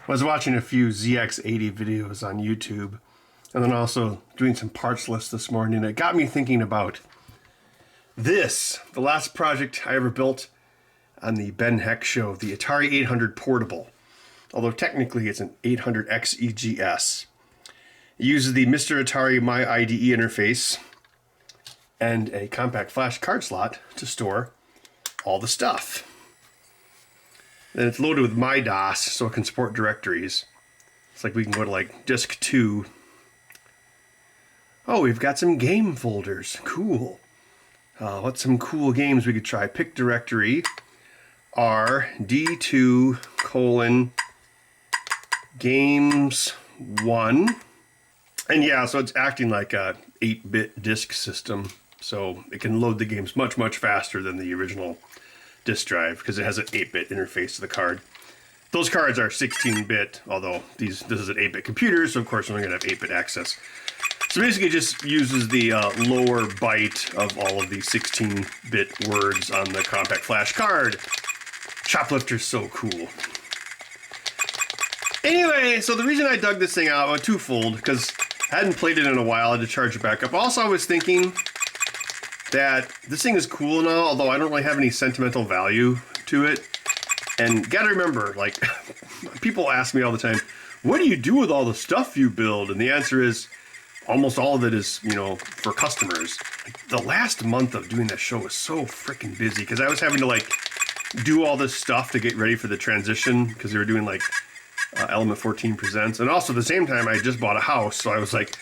I was watching a few ZX80 videos on YouTube, and then also doing some parts lists this morning. It got me thinking about this, the last project I ever built on the Ben Heck show, the Atari 800 Portable. Although technically it's an 800 XEGS. It uses the Mr. Atari My IDE interface and a compact flash card slot to store all the stuff. Then it's loaded with MyDOS, so it can support directories. It's like we can go to like disk 2. Oh, we've got some game folders. Cool. What's some cool games we could try? Pick directory RD2 games 1. And yeah, so it's acting like a 8-bit disk system. So it can load the games much, much faster than the original disk drive because it has an 8-bit interface to the card. Those cards are 16-bit, although this is an 8-bit computer, so of course we're going to have 8-bit access. So basically it just uses the lower byte of all of the 16-bit words on the compact flash card. Shoplifter's so cool. Anyway, so the reason I dug this thing out, well, twofold, because I hadn't played it in a while, I had to charge it back up. Also, I was thinking that this thing is cool and all, although I don't really have any sentimental value to it. And gotta remember, like, people ask me all the time, what do you do with all the stuff you build? And the answer is, almost all of it is, you know, for customers. The last month of doing this show was so freaking busy, because I was having to, like, do all this stuff to get ready for the transition, because they were doing, like, Element 14 Presents. And also, at the same time, I just bought a house, so I was, like,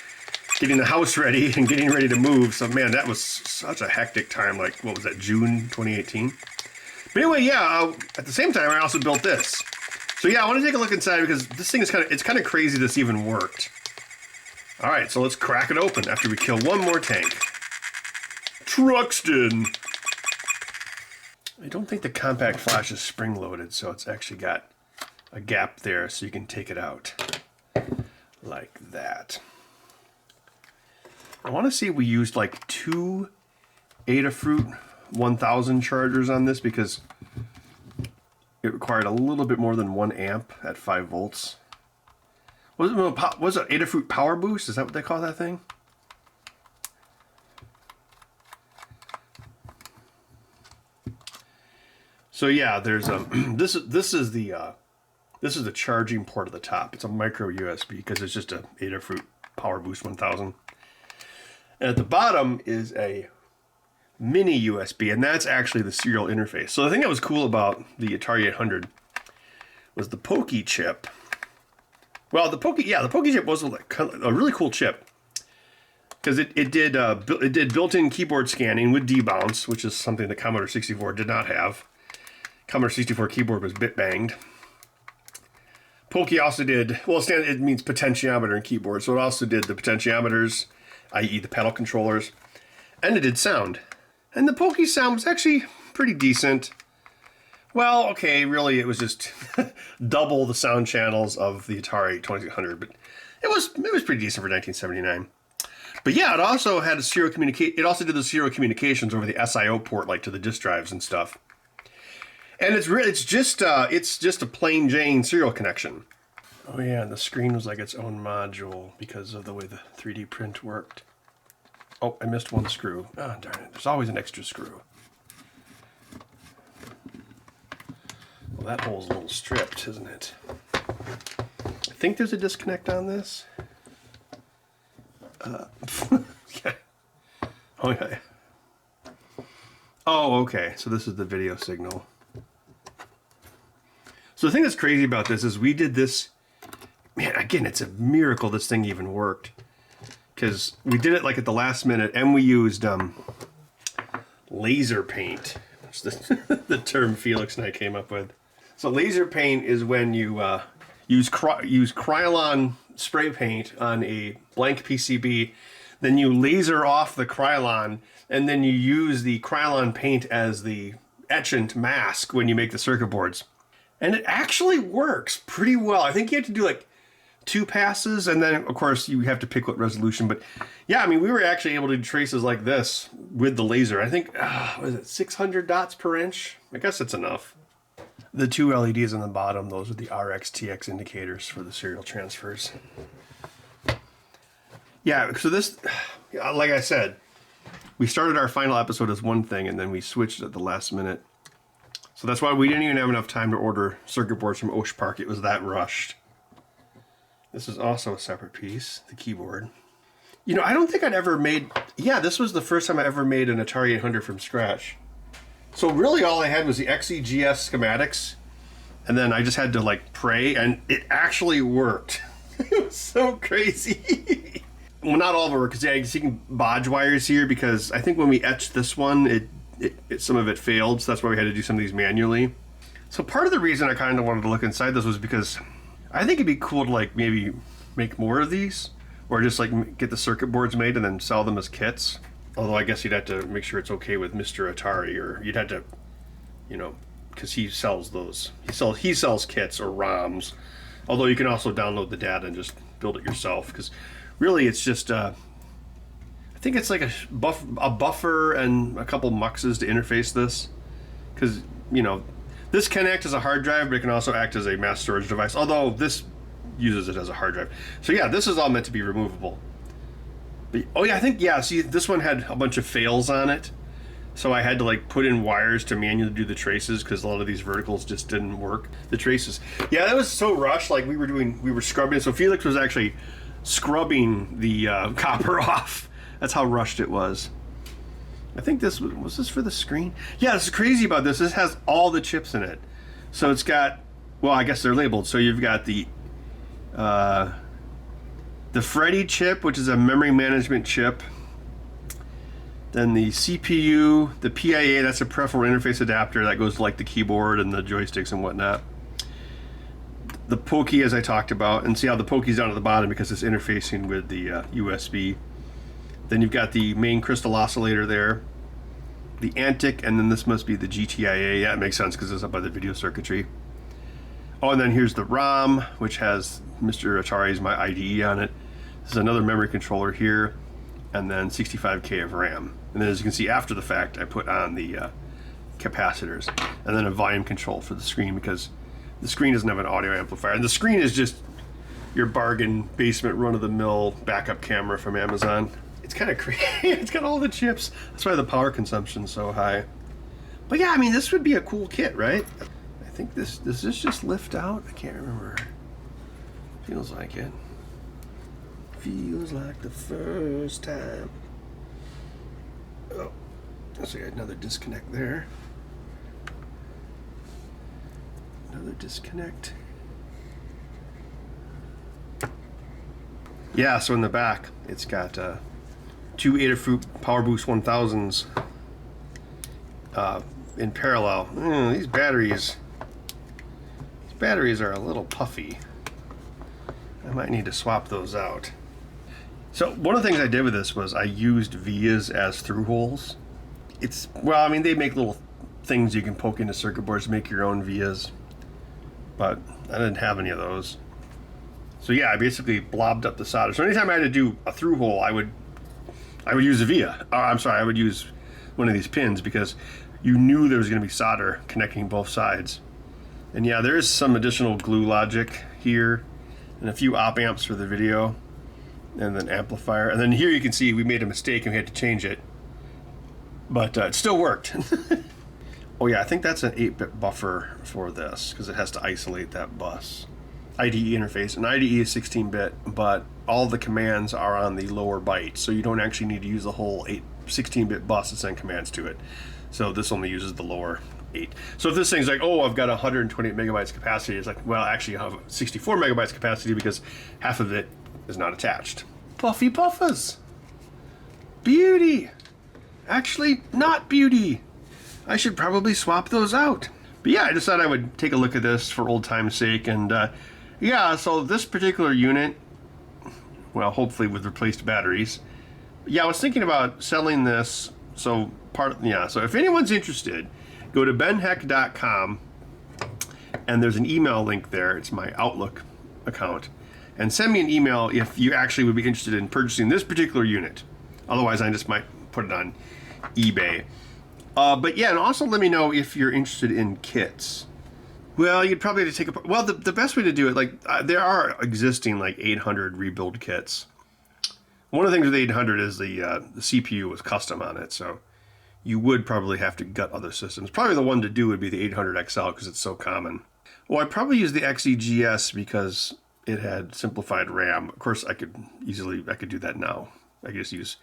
getting the house ready and getting ready to move. So, man, that was such a hectic time. Like, what was that, June 2018? But anyway, yeah, at the same time, I also built this. So, yeah, I want to take a look inside because this thing is it's kind of crazy this even worked. All right, so let's crack it open after we kill one more tank. Truxton! I don't think the compact flash is spring-loaded, so it's actually got a gap there so you can take it out like that. I want to see if we used like 2 Adafruit 1000 chargers on this because it required a little bit more than 1 amp at 5 volts. Was it Adafruit Power Boost? Is that what they call that thing? So yeah, there's this is the charging port at the top. It's a micro USB because it's just a Adafruit Power Boost 1000. And at the bottom is a mini USB, and that's actually the serial interface. So the thing that was cool about the Atari 800 was the Pokey chip. Well, the Pokey chip was a really cool chip because it did built-in keyboard scanning with debounce, which is something the Commodore 64 did not have. Commodore 64 keyboard was bit banged. Pokey also did, well, it means potentiometer in keyboard, so it also did the potentiometers, i.e. the pedal controllers, and it did sound. And the Pokey sound was actually pretty decent. Well, okay, really it was just double the sound channels of the Atari 2600, but it was pretty decent for 1979. But yeah, it also had a serial it also did the serial communications over the SIO port, like to the disk drives and stuff. And it's just a plain Jane serial connection. Oh yeah, and the screen was like its own module because of the way the 3D print worked. Oh, I missed one screw. Oh, darn it. There's always an extra screw. Well, that hole's a little stripped, isn't it? I think there's a disconnect on this. Yeah. Oh, yeah. Oh, okay. So this is the video signal. So the thing that's crazy about this is we did this, man, again, it's a miracle this thing even worked. Because we did it like at the last minute and we used laser paint, which is the term Felix and I came up with. So laser paint is when you use Krylon spray paint on a blank PCB, then you laser off the Krylon, and then you use the Krylon paint as the etchant mask when you make the circuit boards. And it actually works pretty well. I think you have to do like 2 passes, and then of course you have to pick what resolution. But yeah, I mean, we were actually able to do traces like this with the laser. I think, was it 600 dots per inch? I guess it's enough. The two LEDs on the bottom, those are the RX TX indicators for the serial transfers. Yeah, so this, like I said, we started our final episode as one thing and then we switched at the last minute. So that's why we didn't even have enough time to order circuit boards from Osh Park. It was that rushed. This is also a separate piece, the keyboard. You know, I don't think I'd ever made... Yeah, this was the first time I ever made an Atari 800 from scratch. So really all I had was the XEGS schematics. And then I just had to, like, pray, and it actually worked. It was so crazy. Well, not all of it worked, because yeah, you can bodge wires here, because I think when we etched this one, some of it failed, so that's why we had to do some of these manually. So part of the reason I kind of wanted to look inside this was because I think it'd be cool to, like, maybe make more of these, or just, like, get the circuit boards made and then sell them as kits. Although I guess you'd have to make sure it's okay with Mr. Atari, or you'd have to, you know, because he sells those. He sells kits or ROMs. Although you can also download the data and just build it yourself, because really it's just I think it's like a buffer and a couple muxes to interface this, because you know this can act as a hard drive, but it can also act as a mass storage device, although this uses it as a hard drive. So yeah, this is all meant to be removable. But, oh yeah, I think, yeah, see, this one had a bunch of fails on it, so I had to, like, put in wires to manually do the traces, because a lot of these verticals just didn't work. The traces, yeah, that was so rushed. Like, we were scrubbing, so Felix was actually scrubbing the copper off. That's how rushed it was. I think this was this for the screen? Yeah, this is crazy about this. This has all the chips in it. So it's got, well, I guess they're labeled. So you've got the Freddy chip, which is a memory management chip. Then the CPU, the PIA, that's a peripheral interface adapter that goes to, like, the keyboard and the joysticks and whatnot. The Pokey, as I talked about, and see how the Pokey's down at the bottom because it's interfacing with the USB. Then you've got the main crystal oscillator there, the Antic, and then this must be the GTIA. Yeah, it makes sense because it's up by the video circuitry. Oh, and then here's the ROM, which has Mr. Atari's My IDE on it. This is another memory controller here, and then 65K of RAM. And then as you can see after the fact, I put on the capacitors, and then a volume control for the screen, because the screen doesn't have an audio amplifier. And the screen is just your bargain basement run-of-the-mill backup camera from Amazon. It's kind of crazy. It's got all the chips. That's why the power consumption's so high. But yeah, I mean, this would be a cool kit, right? I think does this just lift out? I can't remember. Feels like it. Feels like the first time. Oh, so we got another disconnect there. Another disconnect. Yeah, so in the back, it's got two Adafruit PowerBoost 1000s in parallel. These batteries are a little puffy. I might need to swap those out. So one of the things I did with this was I used vias as through holes. Well, I mean, they make little things you can poke into circuit boards to make your own vias, but I didn't have any of those. So yeah, I basically blobbed up the solder. So anytime I had to do a through hole, I would use a via. I would use one of these pins, because you knew there was going to be solder connecting both sides. And yeah, there is some additional glue logic here, and a few op amps for the video, and then amplifier. And then here you can see we made a mistake and we had to change it, but it still worked. Oh yeah, I think that's an 8-bit buffer for this, because it has to isolate that bus. IDE interface, and IDE is 16-bit, but all the commands are on the lower byte, so you don't actually need to use the whole 16-bit bus to send commands to it. So this only uses the lower 8. So if this thing's like, oh, I've got 128 megabytes capacity, it's like, well, actually I have 64 megabytes capacity because half of it is not attached. Puffy puffers. Beauty. Actually, not beauty. I should probably swap those out. But yeah, I decided I would take a look at this for old time's sake, and yeah, so this particular unit, well, hopefully with replaced batteries. Yeah, I was thinking about selling this. So so if anyone's interested, go to benheck.com, and there's an email link there. It's my Outlook account, and send me an email if you actually would be interested in purchasing this particular unit. Otherwise, I just might put it on eBay. But yeah, and also let me know if you're interested in kits. Well, you'd probably have to take apart. Well, the best way to do it, like there are existing like 800 rebuild kits. One of the things with 800 is the CPU was custom on it, so you would probably have to gut other systems. Probably the one to do would be the 800 XL because it's so common. Well, I'd probably use the XEGS because it had simplified RAM. Of course, I could do that now. I could just use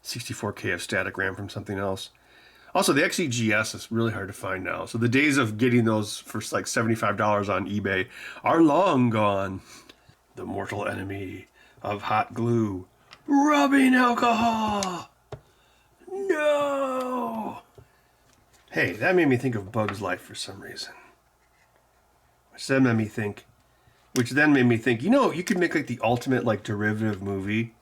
64K of static RAM from something else. Also, the XEGS is really hard to find now. So the days of getting those for like $75 on eBay are long gone. The mortal enemy of hot glue. Rubbing alcohol! No! Hey, that made me think of Bug's Life for some reason. Which then made me think, you know, you could make like the ultimate like derivative movie.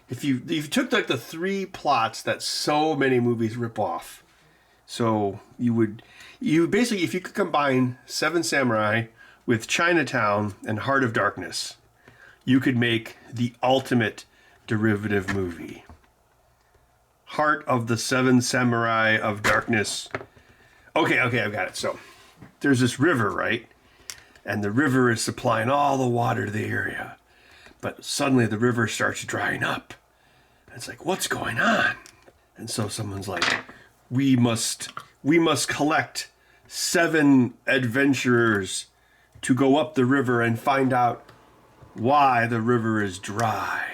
If you took like the 3 plots that so many movies rip off. So you basically, if you could combine Seven Samurai with Chinatown and Heart of Darkness, you could make the ultimate derivative movie. Heart of the Seven Samurai of Darkness. Okay, I've got it. So there's this river, right? And the river is supplying all the water to the area. But suddenly the river starts drying up. And it's like, what's going on? And so someone's like, we must collect 7 adventurers to go up the river and find out why the river is dry.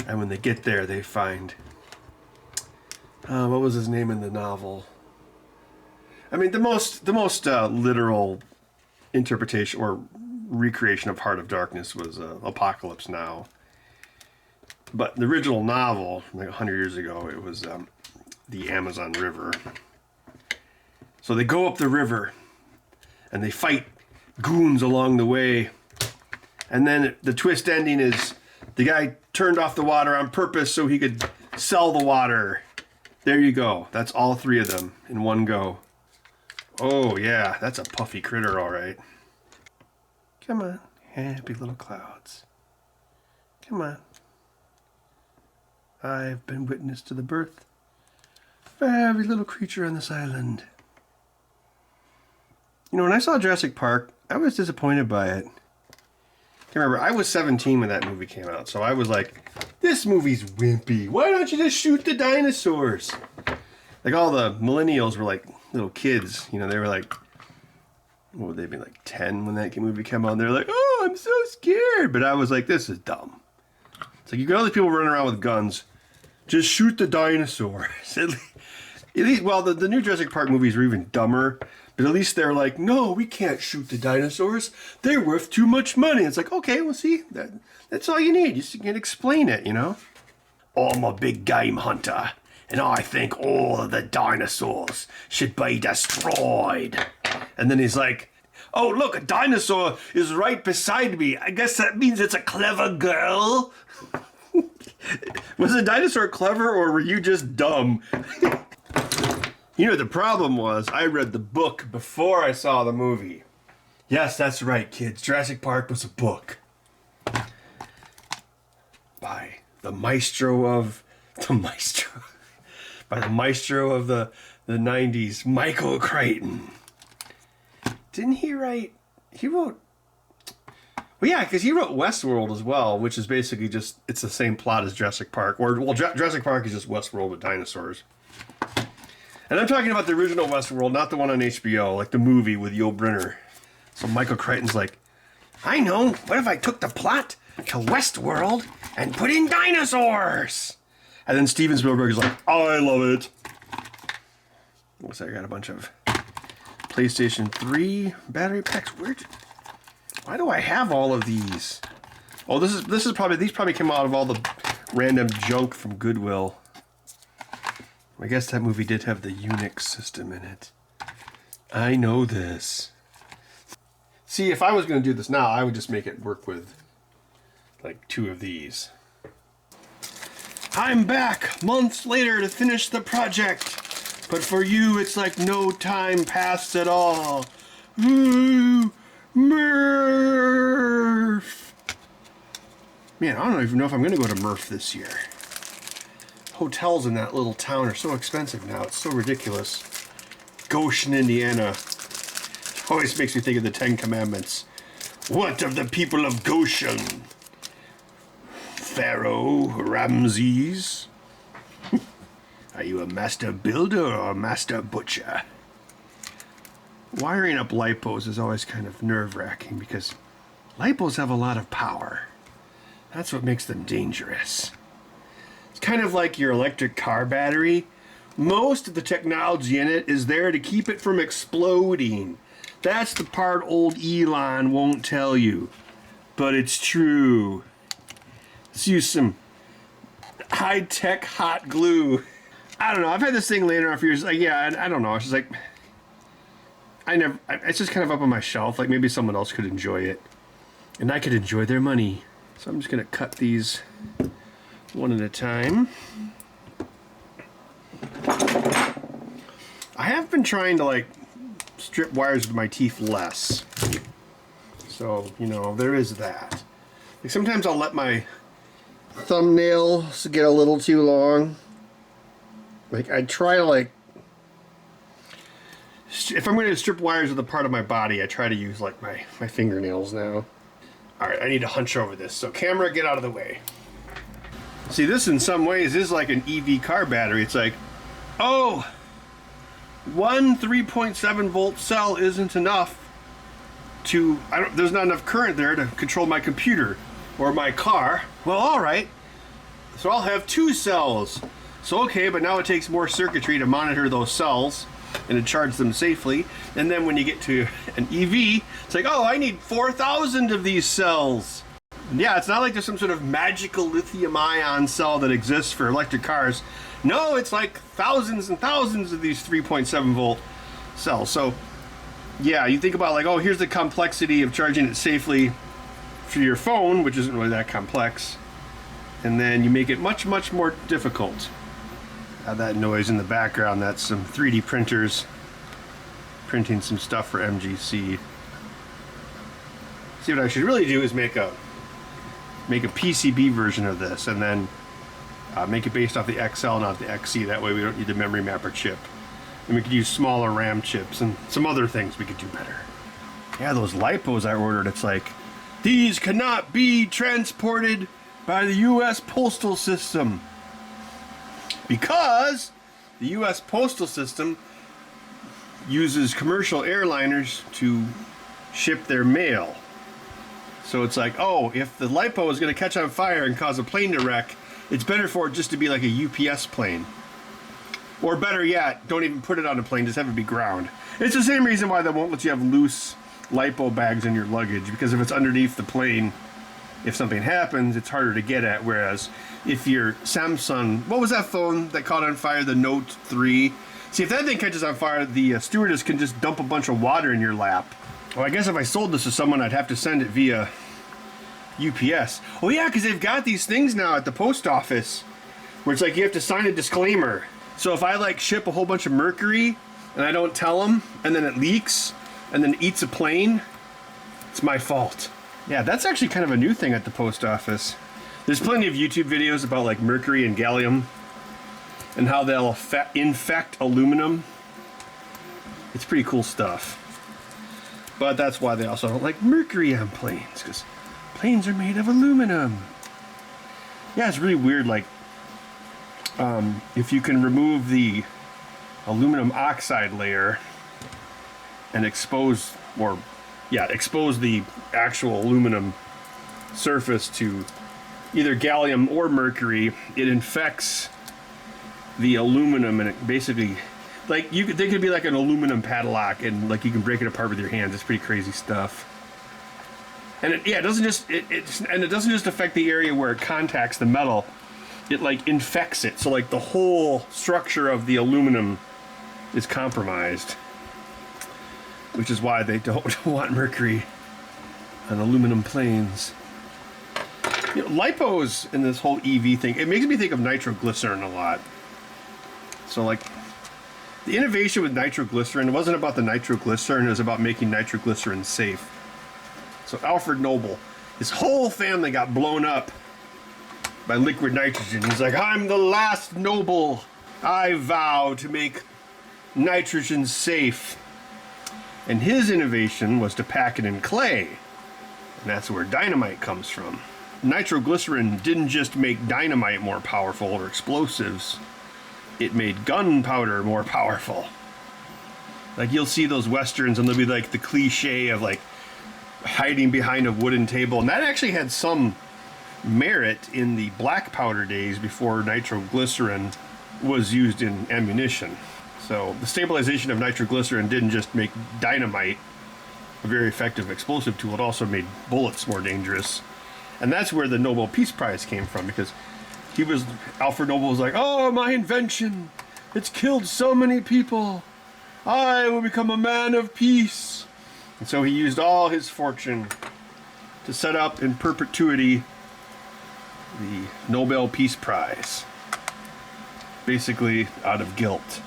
And when they get there, they find, what was his name in the novel? I mean, the most literal interpretation or recreation of Heart of Darkness was Apocalypse Now. But the original novel, like 100 years ago, it was the Amazon River. So they go up the river, and they fight goons along the way. And then the twist ending is the guy turned off the water on purpose so he could sell the water. There you go. That's all 3 of them in one go. Oh, yeah, that's a puffy critter, all right. Come on, happy little clouds. Come on. I've been witness to the birth of every little creature on this island. You know, when I saw Jurassic Park, I was disappointed by it. I remember, I was 17 when that movie came out, so I was like, this movie's wimpy. Why don't you just shoot the dinosaurs? Like, all the millennials were like little kids. You know, they were like, what would they be, like 10 when that movie came out? And they're like, oh, I'm so scared. But I was like, this is dumb. It's like, you got all these people running around with guns. Just shoot the dinosaurs. At least, well, the new Jurassic Park movies are even dumber. But at least they're like, no, we can't shoot the dinosaurs. They're worth too much money. It's like, okay, well, see, that's all you need. You just can explain it, you know? Oh, I'm a big game hunter, and I think all of the dinosaurs should be destroyed. And then he's like, oh, look, a dinosaur is right beside me. I guess that means it's a clever girl. Was the dinosaur clever, or were you just dumb? You know, the problem was, I read the book before I saw the movie. Yes, that's right, kids. Jurassic Park was a book. By the maestro of the 90s, Michael Crichton. Didn't he write... He wrote... Well, yeah, because he wrote Westworld as well, which is basically just... It's the same plot as Jurassic Park. Jurassic Park is just Westworld with dinosaurs. And I'm talking about the original Westworld, not the one on HBO, like the movie with Yul Brynner. So Michael Crichton's like, I know, what if I took the plot to Westworld and put in dinosaurs? And then Steven Spielberg is like, I love it. Looks like I got a bunch of PlayStation 3 battery packs. Why do I have all of these? Oh, these probably came out of all the random junk from Goodwill. I guess that movie did have the Unix system in it. I know this. See, if I was going to do this now, I would just make it work with, like, 2 of these. I'm back months later to finish the project. But for you, it's like no time passed at all. Ooh, Murph. Man, I don't even know if I'm going to go to Murph this year. Hotels in that little town are so expensive now. It's so ridiculous. Goshen, Indiana. Always makes me think of the Ten Commandments. What of the people of Goshen? Pharaoh Ramses? Are you a master builder or a master butcher? Wiring up lipos is always kind of nerve-wracking because lipos have a lot of power. That's what makes them dangerous. It's kind of like your electric car battery. Most of the technology in it is there to keep it from exploding. That's the part old Elon won't tell you. But it's true. Let's use some high-tech hot glue. I don't know. I've had this thing laying around for years. Like, yeah, I don't know. It's just like, it's just kind of up on my shelf. Like maybe someone else could enjoy it. And I could enjoy their money. So I'm just going to cut these one at a time. I have been trying to like strip wires with my teeth less. So, you know, there is that. Like sometimes I'll let my thumbnails get a little too long. Like I try to like, if I'm going to strip wires with a part of my body, I try to use like my fingernails now. Alright, I need to hunch over this. So camera, get out of the way. See, this in some ways is like an EV car battery. It's like, oh, one 3.7 volt cell isn't enough to, there's not enough current there to control my computer or my car. Well, alright. So I'll have 2 cells. So okay, but now it takes more circuitry to monitor those cells and to charge them safely. And then when you get to an EV, it's like, oh, I need 4,000 of these cells. And yeah, it's not like there's some sort of magical lithium-ion cell that exists for electric cars. No, it's like thousands and thousands of these 3.7 volt cells. So yeah, you think about like, oh, here's the complexity of charging it safely for your phone, which isn't really that complex. And then you make it much, much more difficult. That noise in the background, that's some 3D printers printing some stuff for MGC. See, what I should really do is make a PCB version of this and then make it based off the XL, not the XC. That way we don't need the memory mapper chip. And we could use smaller RAM chips and some other things we could do better. Yeah, those lipos I ordered, it's like, these cannot be transported by the US Postal System. Because the US Postal System uses commercial airliners to ship their mail. So it's like, oh, if the lipo is going to catch on fire and cause a plane to wreck, it's better for it just to be like a UPS plane. Or better yet, don't even put it on a plane, just have it be ground. It's the same reason why they won't let you have loose lipo bags in your luggage, because if it's underneath the plane, if something happens, it's harder to get at. Whereas if your Samsung, what was that phone that caught on fire, the Note 3? See, if that thing catches on fire, the stewardess can just dump a bunch of water in your lap. Well, I guess if I sold this to someone, I'd have to send it via UPS. Oh yeah, because they've got these things now at the post office where it's like you have to sign a disclaimer. So if I like ship a whole bunch of mercury and I don't tell them, and then it leaks and then eats a plane, it's my fault. Yeah, that's actually kind of a new thing at the post office. There's plenty of YouTube videos about like mercury and gallium and how they'll infect aluminum. It's pretty cool stuff. But that's why they also don't like mercury on planes, because planes are made of aluminum. Yeah, it's really weird, like, if you can remove the aluminum oxide layer and expose the actual aluminum surface to either gallium or mercury, it infects the aluminum, and it basically, like, they could be like an aluminum padlock, and like you can break it apart with your hands. It's pretty crazy stuff. And it doesn't just affect the area where it contacts the metal. It like infects it, so like the whole structure of the aluminum is compromised, which is why they don't want mercury on aluminum planes. You know, lipos in this whole EV thing, it makes me think of nitroglycerin a lot. So like, the innovation with nitroglycerin, it wasn't about the nitroglycerin, it was about making nitroglycerin safe. So Alfred Noble, his whole family got blown up by liquid nitrogen. He's like, I'm the last noble. I vow to make nitrogen safe. And his innovation was to pack it in clay. And that's where dynamite comes from. Nitroglycerin didn't just make dynamite more powerful or explosives. It made gunpowder more powerful. Like you'll see those westerns and there'll be like the cliche of like hiding behind a wooden table. And that actually had some merit in the black powder days before nitroglycerin was used in ammunition. So the stabilization of nitroglycerin didn't just make dynamite a very effective explosive tool, it also made bullets more dangerous. And that's where the Nobel Peace Prize came from, because Alfred Noble was like, oh, my invention, it's killed so many people. I will become a man of peace. And so he used all his fortune to set up in perpetuity the Nobel Peace Prize. Basically out of guilt.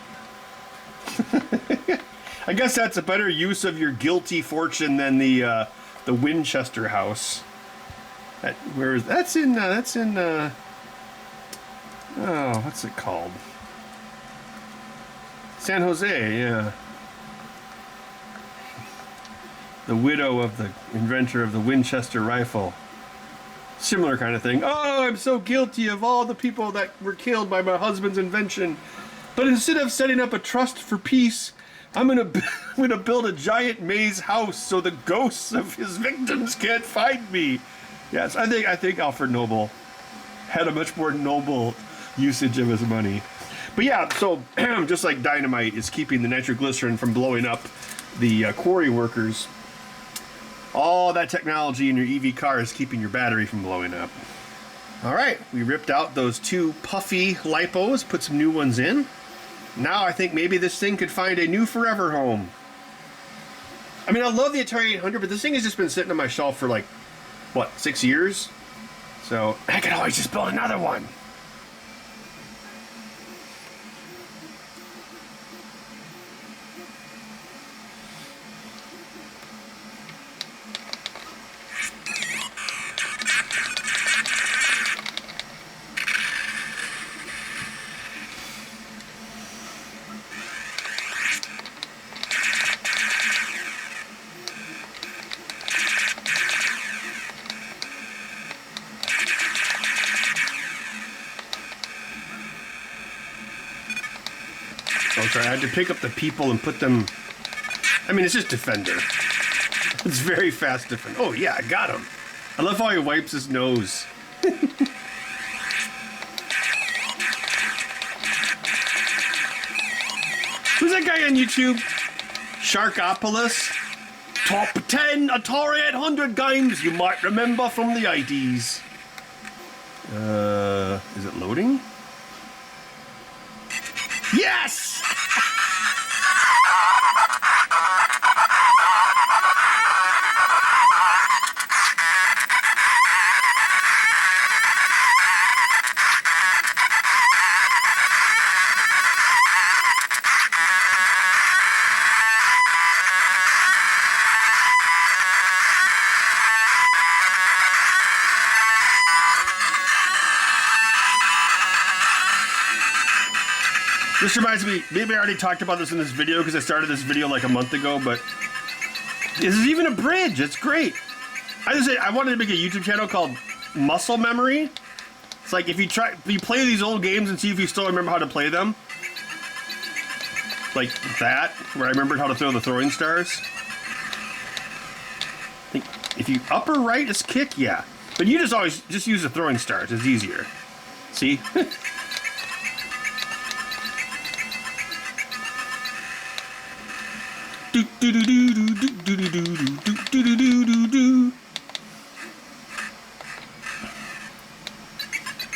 I guess that's a better use of your guilty fortune than the Winchester House. That's in oh, what's it called? San Jose, yeah. The widow of the inventor of the Winchester rifle. Similar kind of thing. Oh, I'm so guilty of all the people that were killed by my husband's invention. But instead of setting up a trust for peace, I'm gonna build a giant maze house so the ghosts of his victims can't find me. Yes, I think Alfred Noble had a much more noble usage of his money. But yeah, so just like dynamite is keeping the nitroglycerin from blowing up the quarry workers, all that technology in your EV car is keeping your battery from blowing up. All right, we ripped out those two puffy lipos, put some new ones in. Now I think maybe this thing could find a new forever home. I mean, I love the Atari 800, but this thing has just been sitting on my shelf for like, what, 6 years? So I could always just build another one. Oh, sorry, I had to pick up the people and put them... I mean, it's just Defender. It's very fast Defender. Oh, yeah, I got him. I love how he wipes his nose. Who's that guy on YouTube? Sharkopolis? Top 10 Atari 800 games you might remember from the 80s. Is it loading? Yes! This reminds me, maybe I already talked about this in this video because I started this video like a month ago, but this is even a bridge. It's great. I wanted to make a YouTube channel called Muscle Memory. It's like if you play these old games and see if you still remember how to play them. Like that, where I remembered how to throw the throwing stars. I think if you up or right is kick, yeah. But you just use the throwing stars. It's easier. See?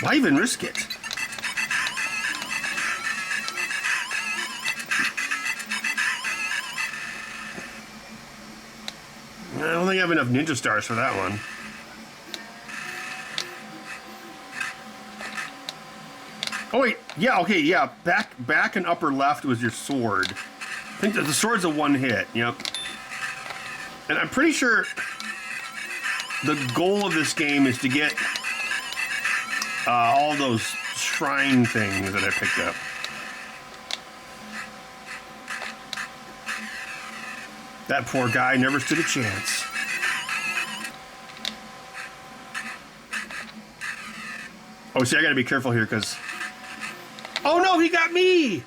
Why even risk it? I don't think I have enough ninja stars for that one. Oh wait, yeah, okay, yeah. Back and upper left was your sword. I think that the sword's a one hit, yep. And I'm pretty sure the goal of this game is to get all those shrine things that I picked up. That poor guy never stood a chance. Oh, see, I gotta be careful here because... Oh no, he got me!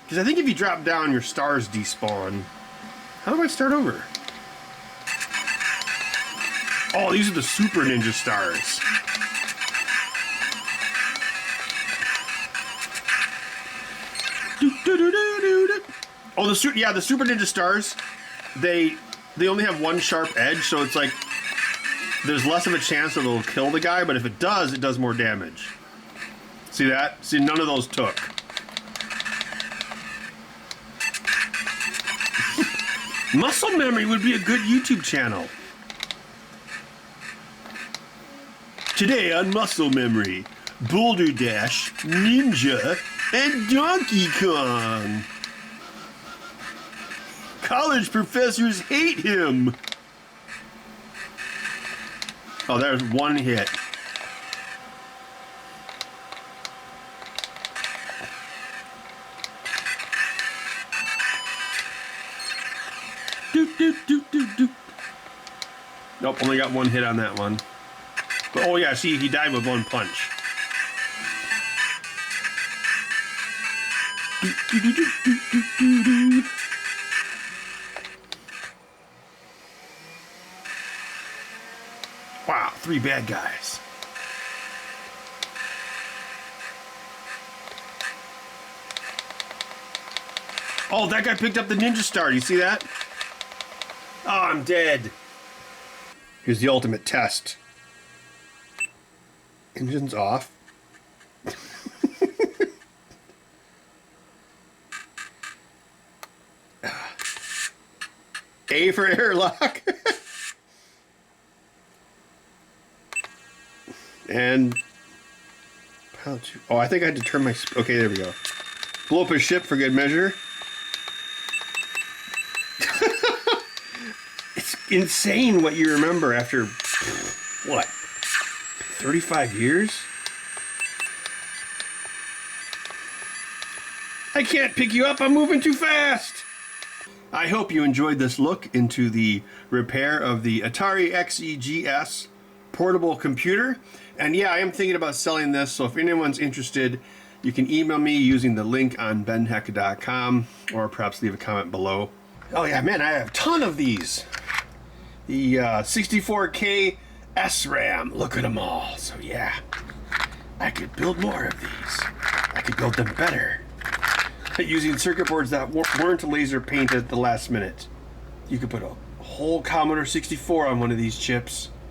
Because I think if you drop down, your stars despawn. How do I start over? Oh, these are the super ninja stars. Oh, the super ninja stars. They only have one sharp edge, so it's like there's less of a chance that it'll kill the guy. But if it does more damage. See that? See, none of those took. Muscle Memory would be a good YouTube channel. Today on Muscle Memory, Boulder Dash, Ninja, and Donkey Kong. College professors hate him. Oh, there's one hit. Nope, only got one hit on that one. But, oh yeah, see, he died with one punch. Wow, 3 bad guys. Oh, that guy picked up the ninja star. Do you see that? Oh, I'm dead. Here's the ultimate test. Engine's off. A for airlock. And oh, I think I had to turn my... Okay, there we go. Blow up a ship for good measure. It's insane what you remember after, what, 35 years? I can't pick you up, I'm moving too fast! I hope you enjoyed this look into the repair of the Atari XEGS portable computer. And yeah, I am thinking about selling this, so if anyone's interested, you can email me using the link on benheck.com or perhaps leave a comment below. Oh yeah, man, I have a ton of these. The 64K SRAM, look at them all. So yeah, I could build more of these. I could build them better. Using circuit boards that weren't laser painted at the last minute. You could put a whole Commodore 64 on one of these chips.